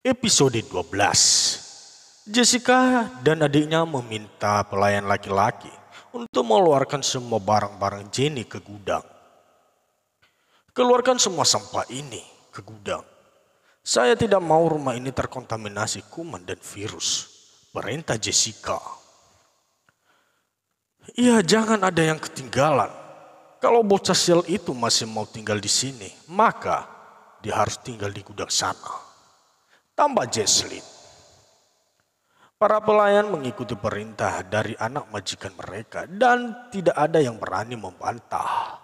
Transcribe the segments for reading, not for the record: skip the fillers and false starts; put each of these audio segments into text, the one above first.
Episode 12. Jessica dan adiknya meminta pelayan laki-laki untuk mengeluarkan semua barang-barang Jenny ke gudang. Keluarkan semua sampah ini ke gudang. Saya tidak mau rumah ini terkontaminasi kuman dan virus, perintah Jessica. Iya, jangan ada yang ketinggalan. Kalau bocah sial itu masih mau tinggal di sini, maka dia harus tinggal di gudang sana, tambah Jesslyn. Para pelayan mengikuti perintah dari anak majikan mereka dan tidak ada yang berani membantah.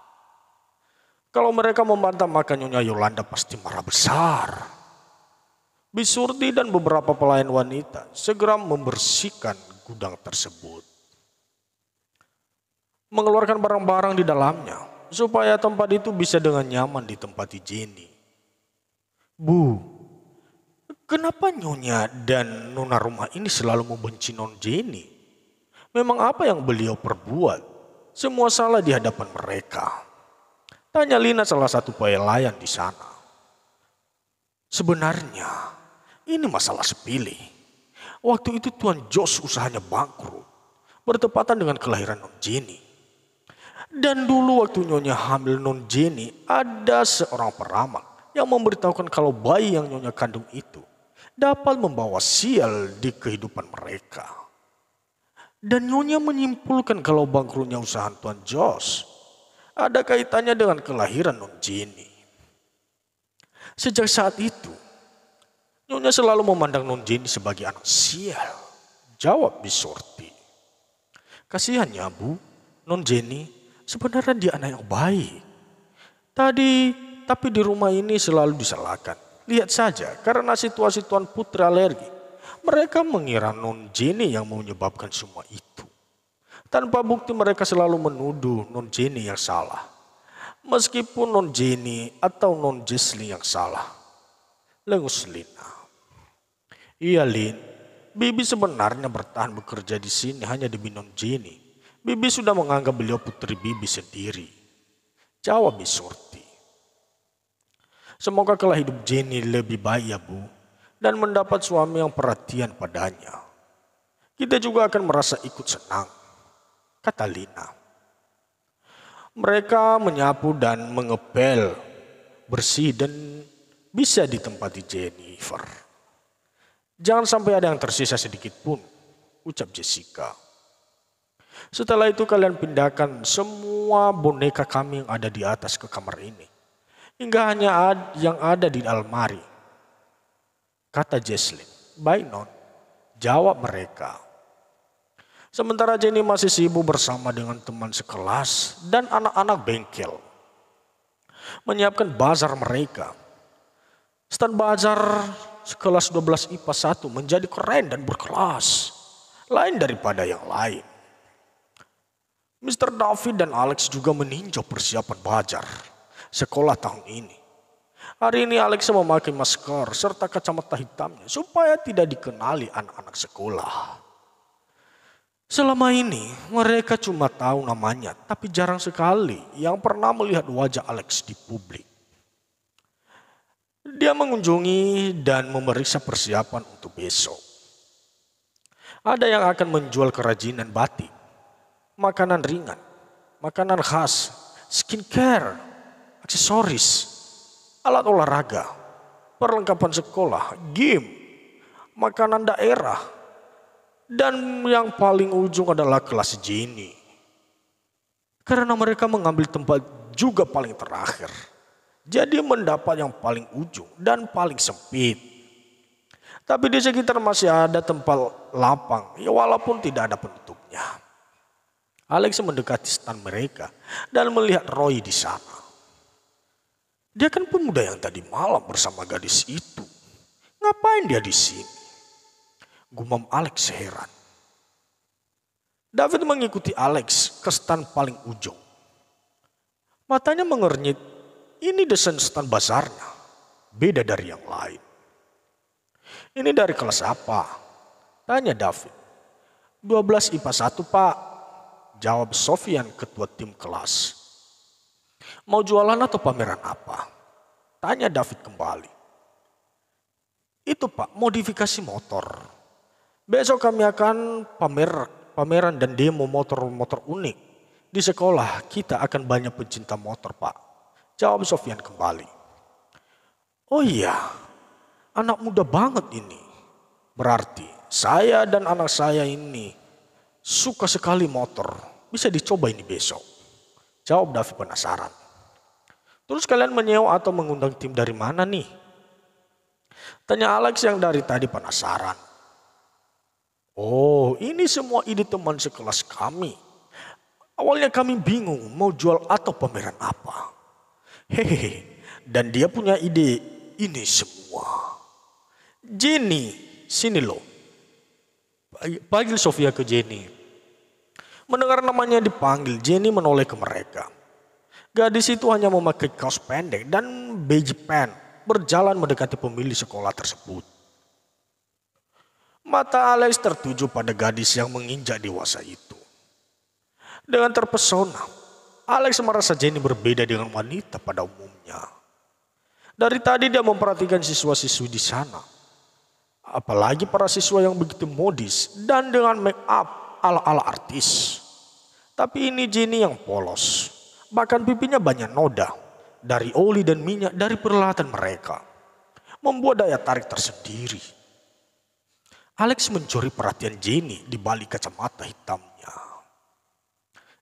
Kalau mereka membantah maka Nyonya Yolanda pasti marah besar. Bisurti dan beberapa pelayan wanita segera membersihkan gudang tersebut, mengeluarkan barang-barang di dalamnya supaya tempat itu bisa dengan nyaman ditempati Jenny. Bu, kenapa Nyonya dan Nona rumah ini selalu membenci Non Jenny? Memang apa yang beliau perbuat? Semua salah di hadapan mereka. Tanya Lina, salah satu pelayan di sana. Sebenarnya ini masalah sepele. Waktu itu Tuan Jos usahanya bangkrut, bertepatan dengan kelahiran Non Jenny. Dan dulu waktu Nyonya hamil Non Jenny, ada seorang peramal yang memberitahukan kalau bayi yang Nyonya kandung itu dapat membawa sial di kehidupan mereka. Dan Nyonya menyimpulkan kalau bangkrutnya usaha Tuan Jos ada kaitannya dengan kelahiran Non Jenny. Sejak saat itu, Nyonya selalu memandang Non Jenny sebagai anak sial, jawab Bisurti. Kasihannya Bu, Non Jenny sebenarnya dia anak yang baik. Tapi di rumah ini selalu disalahkan. Lihat saja, karena situasi Tuan Putri alergi, mereka mengira Non Jenny yang menyebabkan semua itu. Tanpa bukti mereka selalu menuduh Non Jenny yang salah. Meskipun Non Jenny atau Non Jesslyn yang salah. Lengus Lina. Iya Lin, Bibi sebenarnya bertahan bekerja di sini hanya demi Non Jenny. Bibi sudah menganggap beliau putri Bibi sendiri, jawab Bisurti. Semoga kelak hidup Jenny lebih baik ya Bu, dan mendapat suami yang perhatian padanya. Kita juga akan merasa ikut senang, kata Lina. Mereka menyapu dan mengepel bersih dan bisa ditempati Jennifer. Jangan sampai ada yang tersisa sedikit pun, ucap Jessica. Setelah itu kalian pindahkan semua boneka kami yang ada di atas ke kamar ini. Hingga hanya yang ada di almari, kata Jesslyn. Baik Non, jawab mereka. Sementara Jenny masih sibuk bersama dengan teman sekelas dan anak-anak bengkel, menyiapkan bazar mereka. Stand bazar sekelas 12 IPA 1 menjadi keren dan berkelas, lain daripada yang lain. Mr. David dan Alex juga meninjau persiapan bazar sekolah tahun ini. Hari ini Alex memakai masker serta kacamata hitamnya supaya tidak dikenali anak-anak sekolah. Selama ini mereka cuma tahu namanya, tapi jarang sekali yang pernah melihat wajah Alex di publik. Dia mengunjungi dan memeriksa persiapan untuk besok. Ada yang akan menjual kerajinan batik, makanan ringan, makanan khas, skincare, aksesoris, alat olahraga, perlengkapan sekolah, game, makanan daerah, dan yang paling ujung adalah kelas Jenny. Karena mereka mengambil tempat juga paling terakhir, jadi mendapat yang paling ujung dan paling sempit. Tapi di sekitar masih ada tempat lapang, ya walaupun tidak ada penutupnya. Alex mendekati stand mereka dan melihat Roy di sana. Dia kan pemuda yang tadi malam bersama gadis itu. Ngapain dia di sini? Gumam Alex heran. David mengikuti Alex ke stand paling ujung. Matanya mengernyit. Ini desain stand bazarnya, beda dari yang lain. Ini dari kelas apa? Tanya David. 12 IPA 1 Pak, jawab Sofian ketua tim kelas. Mau jualan atau pameran apa? Tanya David kembali. Itu Pak, modifikasi motor. Besok kami akan pameran dan demo motor-motor unik. Di sekolah kita akan banyak pencinta motor Pak. Jawab Sofyan kembali. Oh iya, anak muda banget ini. Berarti saya dan anak saya ini suka sekali motor. Bisa dicoba ini besok. Jawab David penasaran. Terus kalian menyewa atau mengundang tim dari mana nih? Tanya Alex yang dari tadi penasaran. Oh, ini semua ide teman sekelas kami. Awalnya kami bingung mau jual atau pameran apa. Hehehe, dan dia punya ide ini semua. Jenny, sini loh. Panggil Sofia ke Jenny. Mendengar namanya dipanggil, Jenny menoleh ke mereka. Gadis itu hanya memakai kaos pendek dan beige pants, berjalan mendekati pemilik sekolah tersebut. Mata Alex tertuju pada gadis yang menginjak dewasa itu. Dengan terpesona, Alex merasa Jenny berbeda dengan wanita pada umumnya. Dari tadi dia memperhatikan siswa-siswi di sana. Apalagi para siswa yang begitu modis dan dengan make up ala-ala artis. Tapi ini Jenny yang polos. Bahkan pipinya banyak noda dari oli dan minyak dari peralatan mereka. Membuat daya tarik tersendiri. Alex mencuri perhatian Jenny di balik kacamata hitamnya.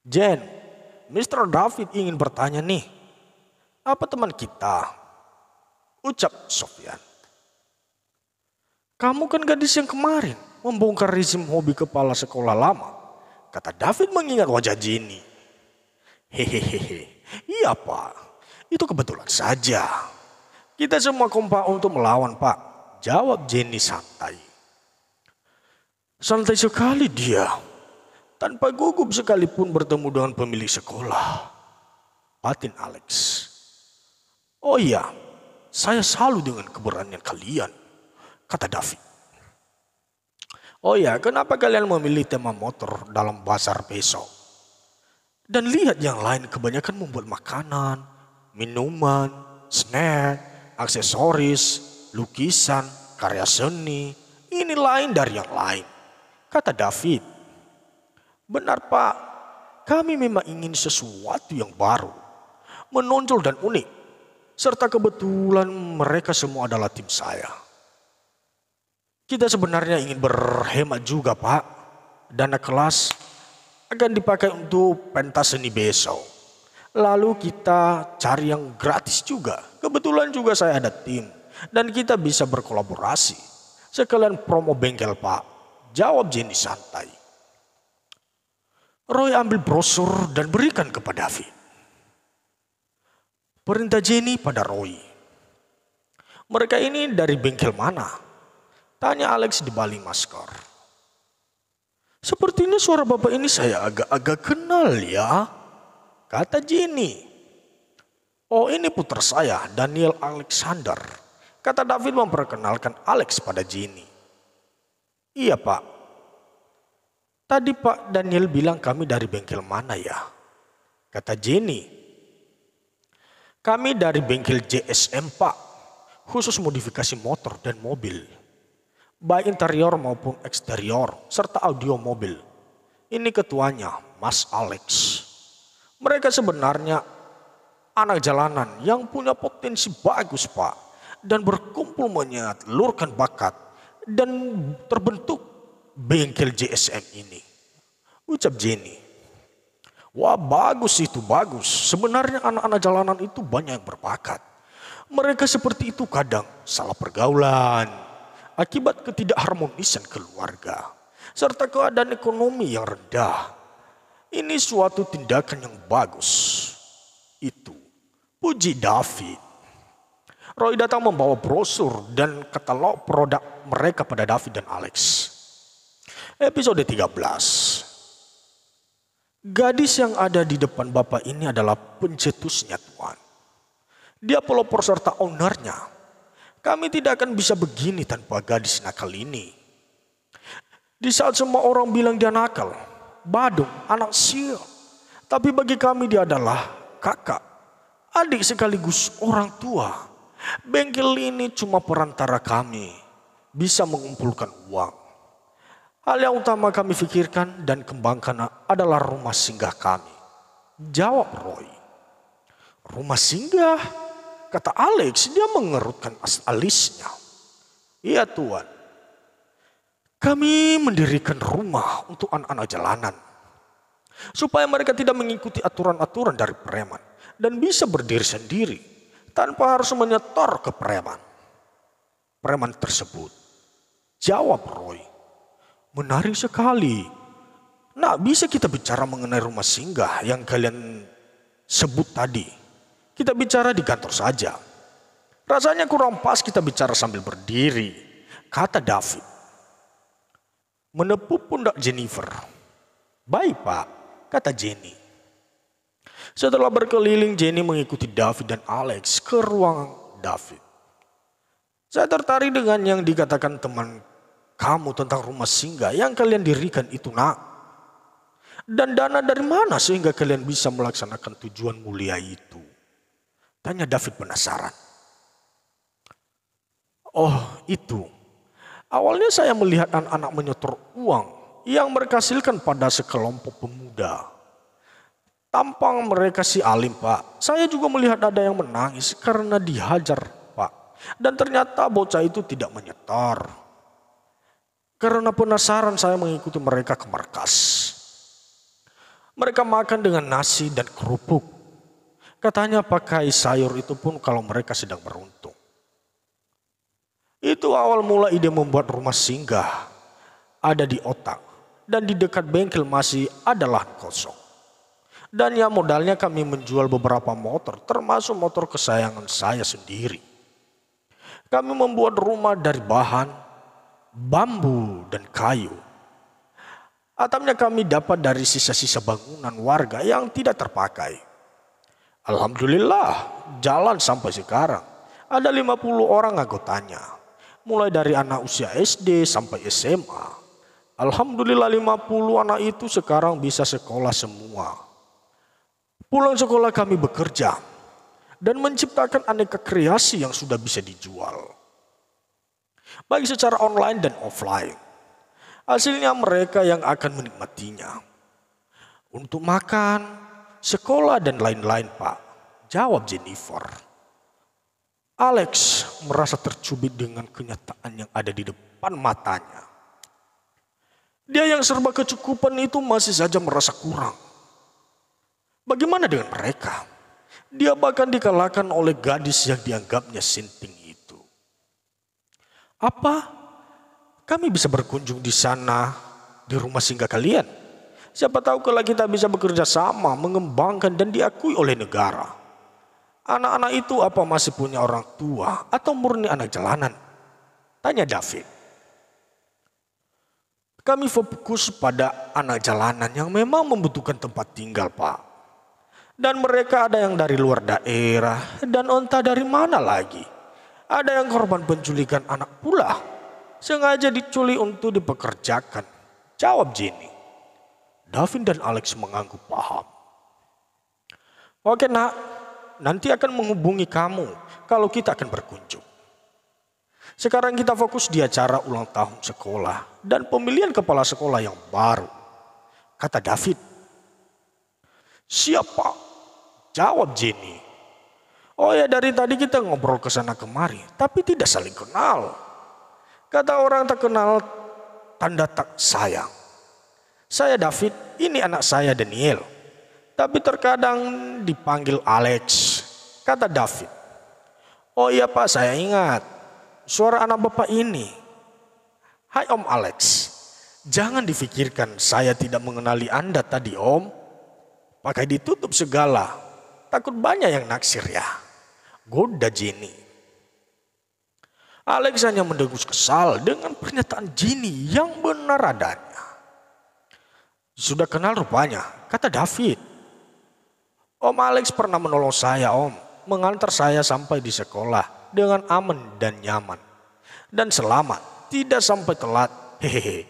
Jen, Mr. David ingin bertanya nih. Apa teman kita? Ucap Sofyan. Kamu kan gadis yang kemarin membongkar rezim hobi kepala sekolah lama. Kata David mengingat wajah Jenny. Hehehe, iya Pak, itu kebetulan saja. Kita semua kompak untuk melawan Pak, jawab Jenny santai. Santai sekali dia, tanpa gugup sekalipun bertemu dengan pemilik sekolah. Batin Alex. Oh iya, saya salut dengan keberanian kalian, kata David. Oh iya, kenapa kalian memilih tema motor dalam bazar besok? Dan lihat yang lain kebanyakan membuat makanan, minuman, snack, aksesoris, lukisan, karya seni. Ini lain dari yang lain, kata David. Benar Pak, kami memang ingin sesuatu yang baru, menonjol dan unik. Serta kebetulan mereka semua adalah tim saya. Kita sebenarnya ingin berhemat juga Pak. Dana kelas akan dipakai untuk pentas seni besok. Lalu kita cari yang gratis juga. Kebetulan juga saya ada tim. Dan kita bisa berkolaborasi. Sekalian promo bengkel Pak. Jawab Jenny santai. Roy ambil brosur dan berikan kepada David. Perintah Jenny pada Roy. Mereka ini dari bengkel mana? Tanya Alex di balik masker. Sepertinya suara bapak ini saya agak-agak kenal ya, kata Jenny. Oh ini putra saya, Daniel Alexander, kata David memperkenalkan Alex pada Jenny. Iya Pak. Tadi Pak Daniel bilang kami dari bengkel mana ya, kata Jenny. Kami dari bengkel JSM Pak, khusus modifikasi motor dan mobil. Baik interior maupun eksterior, serta audio mobil. Ini ketuanya, Mas Alex. Mereka sebenarnya anak jalanan yang punya potensi bagus Pak. Dan berkumpul menyalurkan bakat. Dan terbentuk bengkel JSM ini. Ucap Jenny. Wah bagus itu, bagus. Sebenarnya anak-anak jalanan itu banyak yang berbakat. Mereka seperti itu kadang salah pergaulan. Akibat ketidakharmonisan keluarga, serta keadaan ekonomi yang rendah. Ini suatu tindakan yang bagus. Itu, puji David. Roy datang membawa brosur dan katalog produk mereka pada David dan Alex. Episode 13. Gadis yang ada di depan bapak ini adalah pencetusnya Tuan. Dia pelopor serta ownernya. Kami tidak akan bisa begini tanpa gadis nakal ini. Di saat semua orang bilang dia nakal, badung, anak sial. Tapi bagi kami dia adalah kakak, adik sekaligus orang tua. Bengkel ini cuma perantara kami bisa mengumpulkan uang. Hal yang utama kami pikirkan dan kembangkan adalah rumah singgah kami. Jawab Roy. Rumah singgah? Kata Alex, dia mengerutkan alisnya. Iya Tuan. Kami mendirikan rumah untuk anak-anak jalanan. Supaya mereka tidak mengikuti aturan-aturan dari preman. Dan bisa berdiri sendiri tanpa harus menyetor ke preman. Preman tersebut. Jawab Roy. Menarik sekali. Nah, bisa kita bicara mengenai rumah singgah yang kalian sebut tadi. Kita bicara di kantor saja. Rasanya kurang pas kita bicara sambil berdiri, kata David. Menepuk pundak Jennifer. Baik Pak, kata Jenny. Setelah berkeliling, Jenny mengikuti David dan Alex ke ruang David. Saya tertarik dengan yang dikatakan teman kamu tentang rumah singgah yang kalian dirikan itu nak. Dan dana dari mana sehingga kalian bisa melaksanakan tujuan mulia itu? Tanya David penasaran. Oh itu, awalnya saya melihat anak-anak menyetor uang yang mereka hasilkan pada sekelompok pemuda. Tampang mereka si alim Pak. Saya juga melihat ada yang menangis karena dihajar Pak. Dan ternyata bocah itu tidak menyetor. Karena penasaran saya mengikuti mereka ke markas. Mereka makan dengan nasi dan kerupuk. Katanya pakai sayur itu pun kalau mereka sedang beruntung. Itu awal mula ide membuat rumah singgah ada di otak. Dan di dekat bengkel masih ada lahan kosong. Dan ya modalnya kami menjual beberapa motor termasuk motor kesayangan saya sendiri. Kami membuat rumah dari bahan bambu dan kayu. Atapnya kami dapat dari sisa-sisa bangunan warga yang tidak terpakai. Alhamdulillah jalan sampai sekarang. Ada 50 orang anggotanya. Mulai dari anak usia SD sampai SMA. Alhamdulillah 50 anak itu sekarang bisa sekolah semua. Pulang sekolah kami bekerja. Dan menciptakan aneka kreasi yang sudah bisa dijual. Baik secara online dan offline. Hasilnya mereka yang akan menikmatinya. Untuk makan, sekolah dan lain-lain Pak, jawab Jennifer. Alex merasa tercubit dengan kenyataan yang ada di depan matanya. Dia yang serba kecukupan itu masih saja merasa kurang. Bagaimana dengan mereka? Dia bahkan dikalahkan oleh gadis yang dianggapnya sinting itu. Apa? Kami bisa berkunjung di sana, di rumah singgah kalian? Siapa tahu kalau kita bisa bekerja sama, mengembangkan dan diakui oleh negara. Anak-anak itu apa masih punya orang tua atau murni anak jalanan? Tanya David. Kami fokus pada anak jalanan yang memang membutuhkan tempat tinggal Pak. Dan mereka ada yang dari luar daerah dan entah dari mana lagi. Ada yang korban penculikan anak pula. Sengaja diculik untuk dipekerjakan. Jawab Jenny. David dan Alex mengangguk paham. Oke nak, nanti akan menghubungi kamu kalau kita akan berkunjung. Sekarang kita fokus di acara ulang tahun sekolah dan pemilihan kepala sekolah yang baru. Kata David. Siapa? Jawab Jenny. Oh ya dari tadi kita ngobrol ke sana kemari, tapi tidak saling kenal. Kata orang tak kenal, tanda tak sayang. Saya David, ini anak saya Daniel. Tapi terkadang dipanggil Alex, kata David. Oh iya Pak, saya ingat. Suara anak Bapak ini. Hai Om Alex, jangan difikirkan saya tidak mengenali Anda tadi Om. Pakai ditutup segala, takut banyak yang naksir ya. Goda Jenny. Alex hanya mendengus kesal dengan pernyataan Jenny yang benar adanya. Sudah kenal rupanya, kata David. Om Alex pernah menolong saya Om, mengantar saya sampai di sekolah dengan aman dan nyaman. Dan selamat, tidak sampai telat. Hehehe.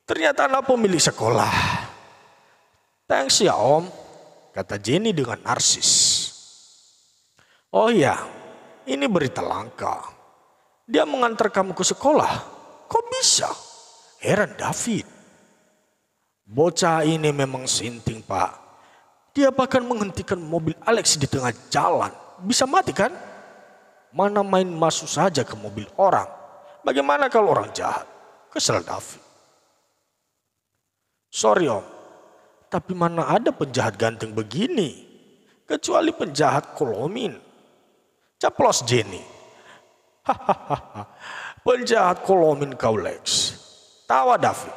Ternyata anak pemilik sekolah. Thanks ya Om, kata Jenny dengan narsis. Oh ya, ini berita langka. Dia mengantar kamu ke sekolah. Kok bisa? Heran David. Bocah ini memang sinting, Pak. Dia bahkan menghentikan mobil Alex di tengah jalan. Bisa mati kan? Mana main masuk saja ke mobil orang. Bagaimana kalau orang jahat? Kesal David. Sorry om, tapi mana ada penjahat ganteng begini. Kecuali penjahat Kolomin. Caplos Jenny. Hahaha, penjahat Kolomin kau Lex. Tawa David.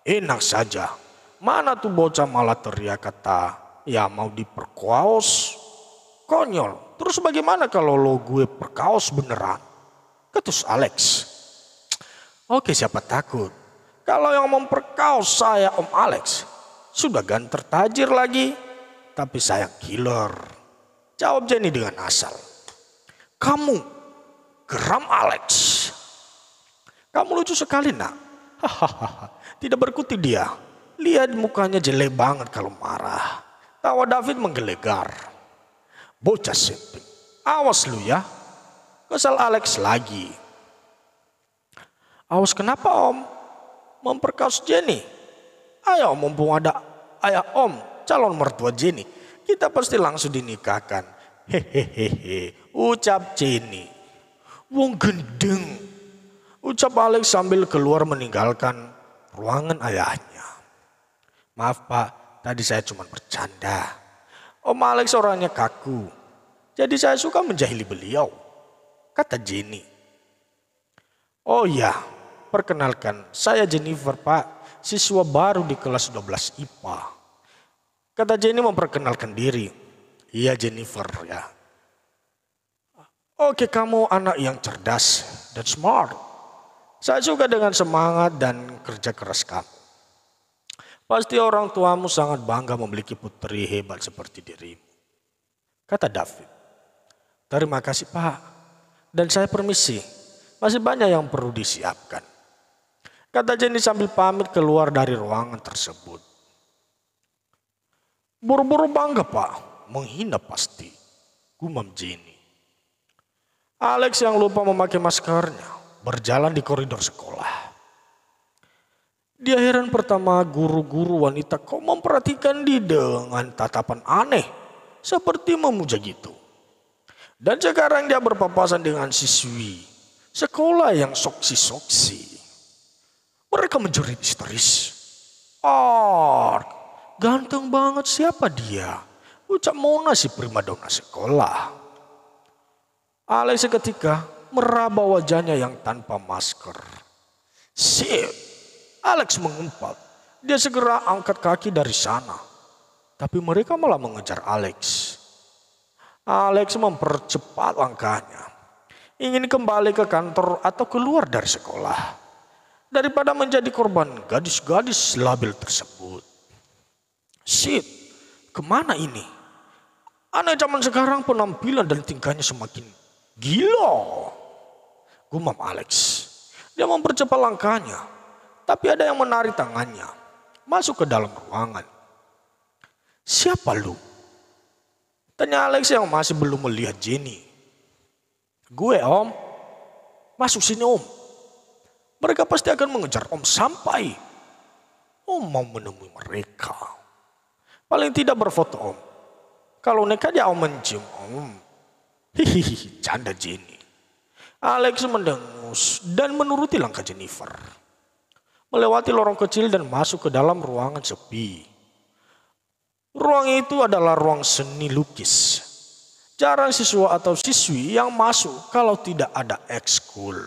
Enak saja. Mana tuh bocah malah teriak kata, ya mau diperkaos. Konyol. Terus bagaimana kalau lo gue perkaos beneran? Ketus Alex. Oke, siapa takut. Kalau yang memperkaos saya Om Alex. Sudah ganter tajir lagi. Tapi saya killer. Jawab Jenny dengan asal. Kamu geram Alex. Kamu lucu sekali nak. Hahaha. Tidak berkutik dia. Lihat mukanya jelek banget kalau marah. Tawa David menggelegar. Bocah sinting. Awas lu ya. Kesal Alex lagi. Awas kenapa om? Memperkaos Jenny. Ayo mumpung ada ayah om calon mertua Jenny. Kita pasti langsung dinikahkan. Hehehe. Ucap Jenny. Wong gendeng. Ucap Alex sambil keluar meninggalkan ruangan ayahnya. Maaf pak, tadi saya cuma bercanda. Om Alex orangnya kaku. Jadi saya suka menjahili beliau. Kata Jenny. Oh iya, perkenalkan saya Jennifer pak. Siswa baru di kelas 12 IPA. Kata Jenny memperkenalkan diri. Iya Jennifer ya. Oke kamu anak yang cerdas dan smart. Saya suka dengan semangat dan kerja keras kamu. Pasti orang tuamu sangat bangga memiliki putri hebat seperti dirimu. Kata David. Terima kasih pak. Dan saya permisi. Masih banyak yang perlu disiapkan. Kata Jenny sambil pamit keluar dari ruangan tersebut. Buru-buru bangga pak. Menghina pasti. Gumam Jenny. Alex yang lupa memakai maskernya. Berjalan di koridor sekolah. Dia heran pertama guru-guru wanita kok memperhatikan dia dengan tatapan aneh. Seperti memuja gitu. Dan sekarang dia berpapasan dengan siswi. Sekolah yang soksi-soksi. Mereka menjerit histeris. Ganteng banget siapa dia? Ucap Mona si primadona sekolah. Alex seketika meraba wajahnya yang tanpa masker. Shit, Alex mengumpat. Dia segera angkat kaki dari sana. Tapi mereka malah mengejar Alex. Alex mempercepat langkahnya. Ingin kembali ke kantor atau keluar dari sekolah. Daripada menjadi korban gadis-gadis labil tersebut. Shit, kemana ini? Anak zaman sekarang penampilan dan tingkahnya semakin gila. Gumam Alex. Dia mempercepat langkahnya. Tapi ada yang menarik tangannya. Masuk ke dalam ruangan. Siapa lu? Tanya Alex yang masih belum melihat Jenny. Gue om. Masuk sini om. Mereka pasti akan mengejar om sampai om mau menemui mereka. Paling tidak berfoto om. Kalau nekat ya om mencium om. Hihihi, canda Jenny. Alex mendengus dan menuruti langkah Jennifer. Melewati lorong kecil dan masuk ke dalam ruangan sepi. Ruang itu adalah ruang seni lukis. Jarang siswa atau siswi yang masuk kalau tidak ada ekskul.